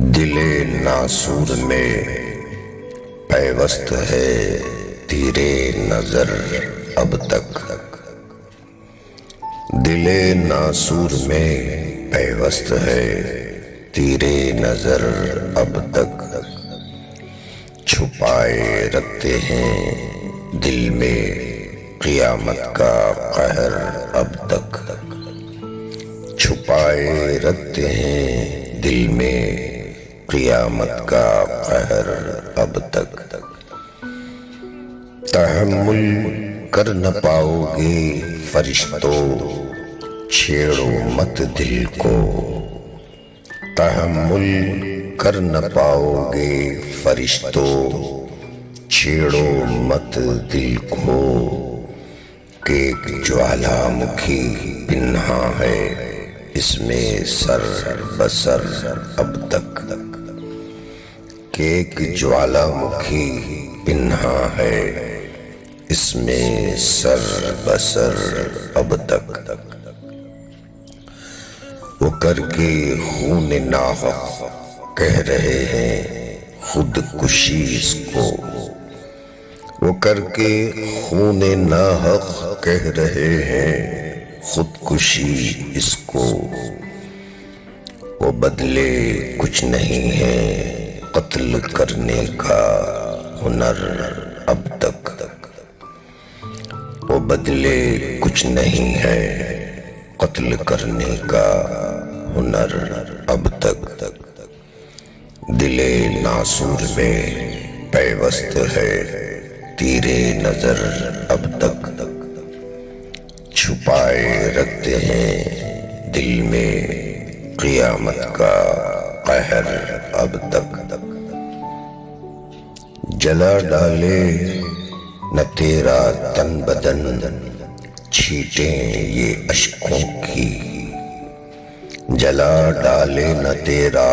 दिले नासूर में पैवस्त है तेरे नजर अब तक। दिले नासूर में पैवस्त है तेरे नजर अब तक। छुपाए रखते हैं दिल में क़ियामत का कहर अब तक। छुपाए रखते हैं दिल में क़ियामत का कहर अब तक। तहम्मुल कर न पाओगे फरिश्तों, छेड़ो मत दिल को। तहम्मुल कर न पाओगे फरिश्तों, छेड़ो मत दिल को। कि एक ज्वालामुखी पिन्हा है इसमें सर बसर अब तक। कि एक ज्वालामुखी पिन्हा है इसमें सर बसर अब तक। वो करके खून नाहक कह रहे हैं खुदकुशी इसको। वो करके खून नाहक कह रहे हैं खुदकुशी इसको। वो बदले कुछ नहीं है कत्ल करने का हुनर अब तक। वो बदले कुछ नहीं है कत्ल करने का हुनर अब तक। दिले नासूर में पैवस्त है तेरे नजर अब तक। छुपाए रखते हैं दिल में क़ियामत का कहर अब तक। जला डाले न तेरा तन बदन, छीटें ये अश्कों की। जला डाले न तेरा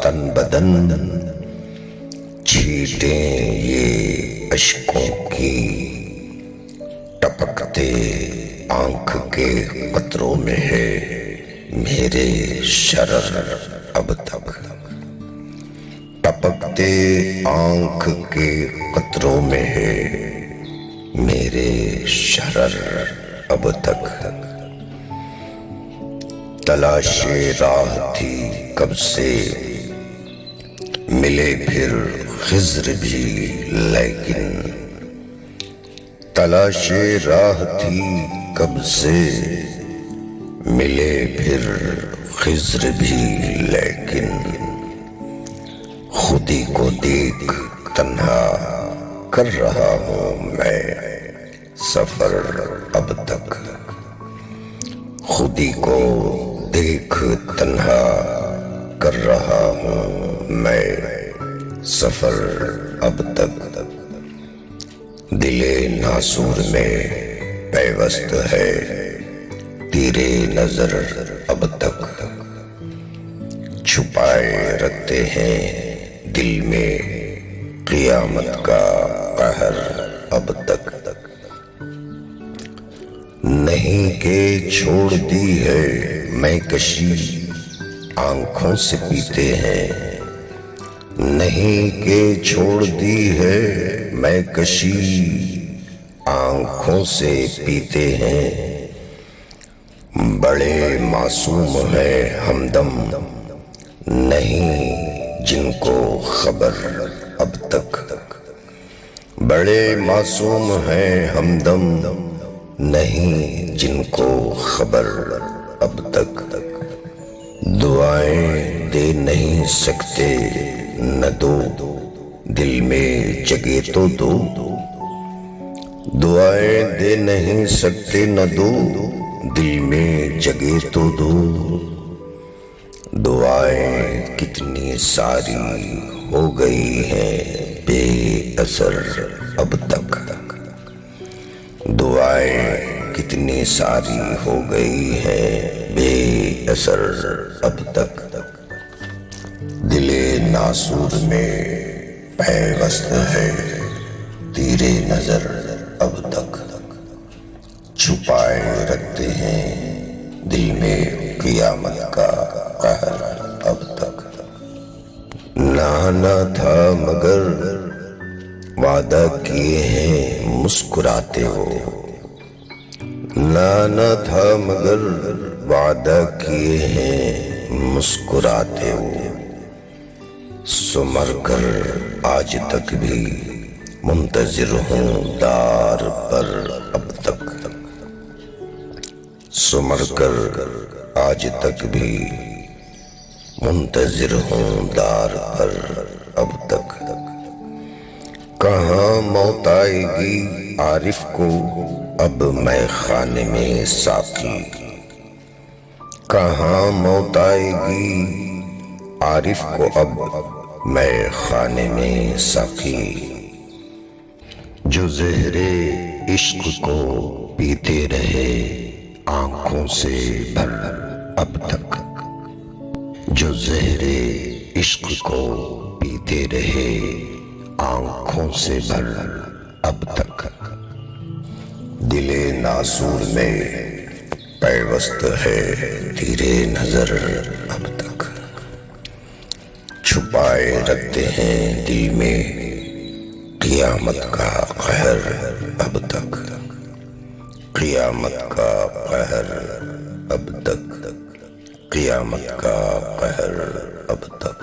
तन बदन, छीटें ये अश्कों की। टपकते आंख के कतरों में है मेरे शरर अब तक। टपकते आंख के कतरों में है मेरे शरर अब तक। तलाशे राह थी कब से मिले फिर खिज़्र भी लेकिन। तलाशे राह थी कब से मिले फिर खिज़्र भी लेकिन। खुदी को देख तन्हा कर रहा हूँ मैं सफर अब तक। खुदी को देख तन्हा कर रहा हूँ मैं सफर अब तक। दिले नासूर में पैवस्त है तेरे नजर अब तक। छुपाए रखते हैं दिल में क़ियामत का कहर अब तक। नहीं के छोड़ दी है मैं कशी आंखों से पीते हैं। नहीं के छोड़ दी है मैं कशी आंखों से पीते हैं। बड़े मासूम है हमदम नहीं जिनको खबर अब तक। बड़े मासूम हैं हमदम नहीं जिनको खबर अब तक। दुआएं दे नहीं सकते न दो दिल में जगह तो दो। दुआएं दे नहीं सकते न दो दिल में जगह तो दो। दुआएं कितनी सारी हो गई हैं बेअसर अब तक। दुआएं कितनी सारी हो गई हैं बेअसर अब तक। दिले नासूर में पैवस्त है तेरे नजर अब तक। छुपाए रखते हैं दिल में क़ियामत का कहर अब तक। ना था मगर वादा किए हैं मुस्कुराते हो, ना था मगर वादा किए हैं मुस्कुराते हो। सुमर कर आज तक भी मुंतजिर हूँ दार पर अब तक। सुमर कर आज तक भी मुंतजिर हूँ दार पर अब तक। कहाँ मौत आएगी आरिफ को अब मैं खाने में साकी। कहाँ मौत आएगी आरिफ को अब मैं खाने में साकी। जो ज़हरे इश्क को पीते रहे आंखों से भर अब तक। जो ज़हरे इश्क को पीते रहे आंखों से भर अब तक। दिले नासूर में पैवस्त है तेरे नजर अब तक। छुपाए रखते हैं दिल में क़ियामत का कहर अब तक। क़ियामत का कहर अब तक। क़ियामत का कहर अब तक।